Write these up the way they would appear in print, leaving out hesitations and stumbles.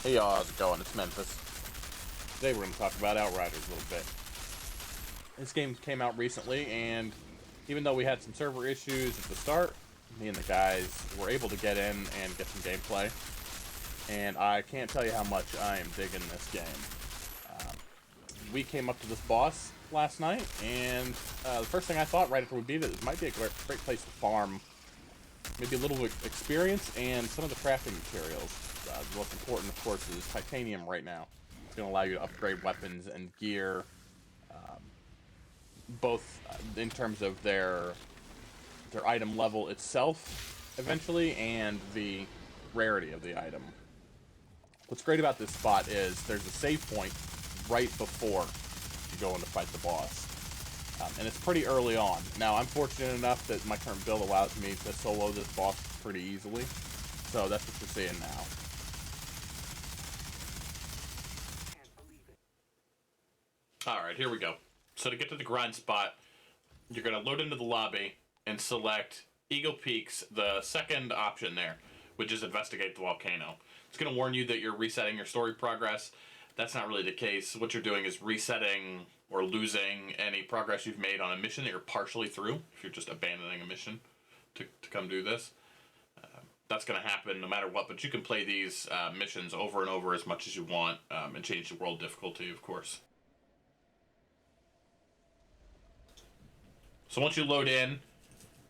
Hey y'all, how's it going? It's Memphis. Today we're going to talk about Outriders a little bit. This game came out recently, and even though we had some server issues at the start, me and the guys were able to get in and get some gameplay. And I can't tell you how much I am digging this game. We came up to this boss last night, and the first thing I thought right after we beat it, it might be a great place to farm. Maybe a little experience and some of the crafting materials. The most important, of course, is titanium right now. It's going to allow you to upgrade weapons and gear, both in terms of their item level itself, eventually, and the rarity of the item. What's great about this spot is there's a save point right before you go in to fight the boss. And it's pretty early on. Now, I'm fortunate enough that my current build allows me to solo this boss pretty easily. So that's what you're seeing now. Alright, here we go. So to get to the grind spot, you're going to load into the lobby and select Eagle Peaks, the second option there, which is investigate the volcano. It's going to warn you that you're resetting your story progress. That's not really the case. What you're doing is resetting or losing any progress you've made on a mission that you're partially through, if you're just abandoning a mission to come do this. That's going to happen no matter what, but you can play these missions over and over as much as you want and change the world difficulty, of course. So once you load in,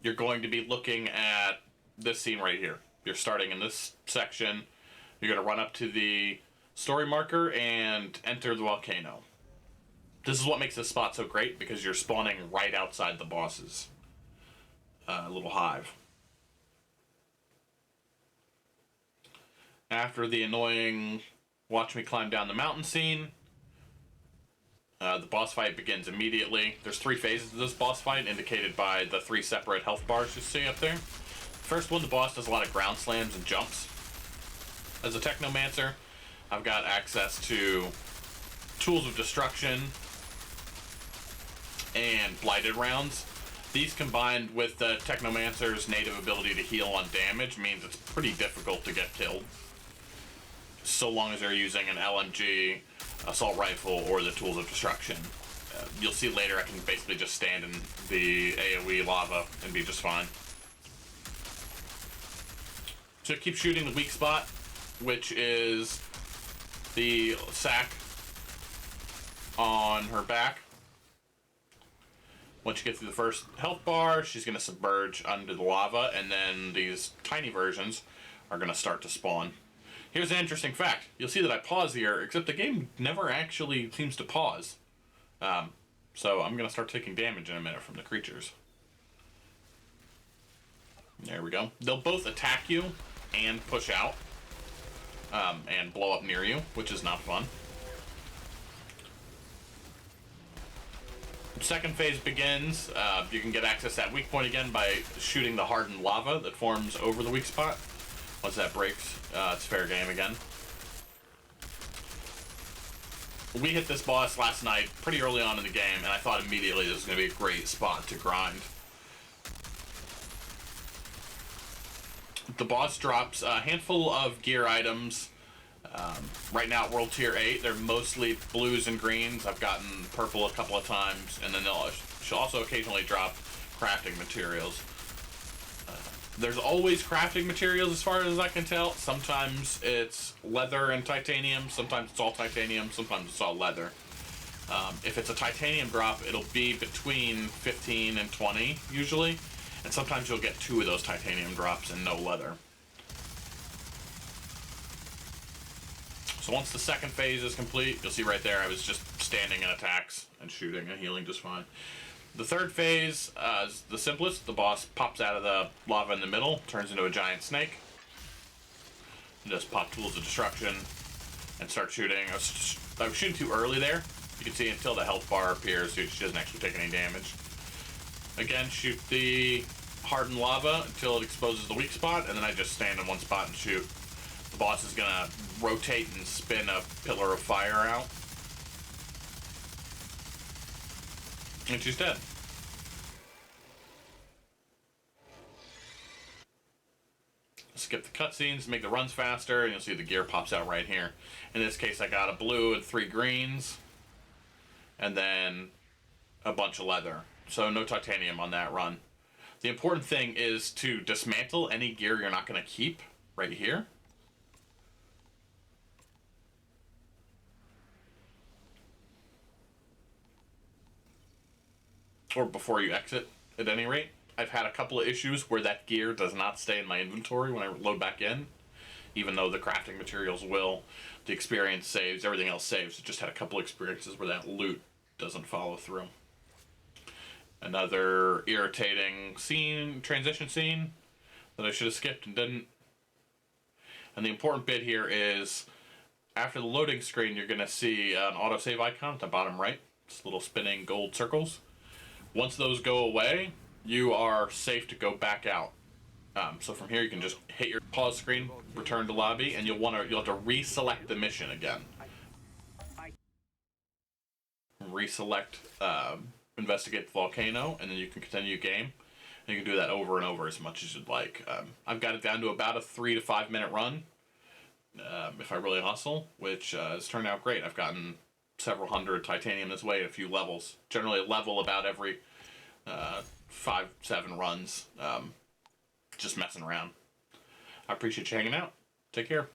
you're going to be looking at this scene right here. You're starting in this section. You're going to run up to the story marker and enter the volcano. This is what makes this spot so great, because you're spawning right outside the boss's little hive. After the annoying watch me climb down the mountain scene, the boss fight begins immediately. There's 3 phases to this boss fight, indicated by the 3 separate health bars you see up there. First one, the boss does a lot of ground slams and jumps. As a Technomancer, I've got access to Tools of Destruction and Blighted Rounds. These, combined with the Technomancer's native ability to heal on damage, means it's pretty difficult to get killed, so long as they're using an LMG, assault rifle, or the Tools of Destruction. You'll see later I can basically just stand in the AoE lava and be just fine. So keep shooting the weak spot, which is the sack on her back. Once you get through the first health bar, she's going to submerge under the lava, and then these tiny versions are going to start to spawn. Here's an interesting fact. You'll see that I pause here, except the game never actually seems to pause. So I'm going to start taking damage in a minute from the creatures. There we go. They'll both attack you and push out and blow up near you, which is not fun. Second phase begins. You can get access to that weak point again by shooting the hardened lava that forms over the weak spot. Once that breaks, it's fair game again. We hit this boss last night pretty early on in the game, and I thought immediately this was going to be a great spot to grind. The boss drops a handful of gear items. Right now at World Tier 8, they're mostly blues and greens. I've gotten purple a couple of times, and then she'll also occasionally drop crafting materials. There's always crafting materials as far as I can tell. Sometimes it's leather and titanium, sometimes it's all titanium, sometimes it's all leather. If it's a titanium drop, it'll be between 15 and 20 usually, and sometimes you'll get 2 of those titanium drops and no leather. So once the second phase is complete, you'll see right there I was just standing in attacks and shooting and healing just fine. The third phase is the simplest. The boss pops out of the lava in the middle, turns into a giant snake. You just pop Tools of Destruction and start shooting. I was shooting too early there. You can see until the health bar appears, so she doesn't actually take any damage. Again, shoot the hardened lava until it exposes the weak spot, and then I just stand in one spot and shoot. The boss is gonna rotate and spin a pillar of fire out. And she's dead. skip the cutscenes, make the runs faster, and you'll see the gear pops out right here. In this case, I got a blue and 3 greens, and then a bunch of leather. So no titanium on that run. The important thing is to dismantle any gear you're not going to keep right here. Or before you exit, at any rate. I've had a couple of issues where that gear does not stay in my inventory when I load back in, even though the crafting materials will, the experience saves, everything else saves. I just had a couple of experiences where that loot doesn't follow through. Another irritating scene, transition scene, that I should have skipped and didn't. And the important bit here is, after the loading screen, you're going to see an autosave icon at the bottom right. It's little spinning gold circles. Once those go away, you are safe to go back out. So from here, you can just hit your pause screen, return to lobby, and you'll have to reselect the mission again. Reselect, investigate the volcano, and then you can continue game. And you can do that over and over as much as you'd like. I've got it down to about a 3 to 5 minute run, if I really hustle, which has turned out great. I've gotten several hundred titanium this way, a few levels. Generally a level about every 5-7 runs. Just messing around. I appreciate you hanging out. Take care.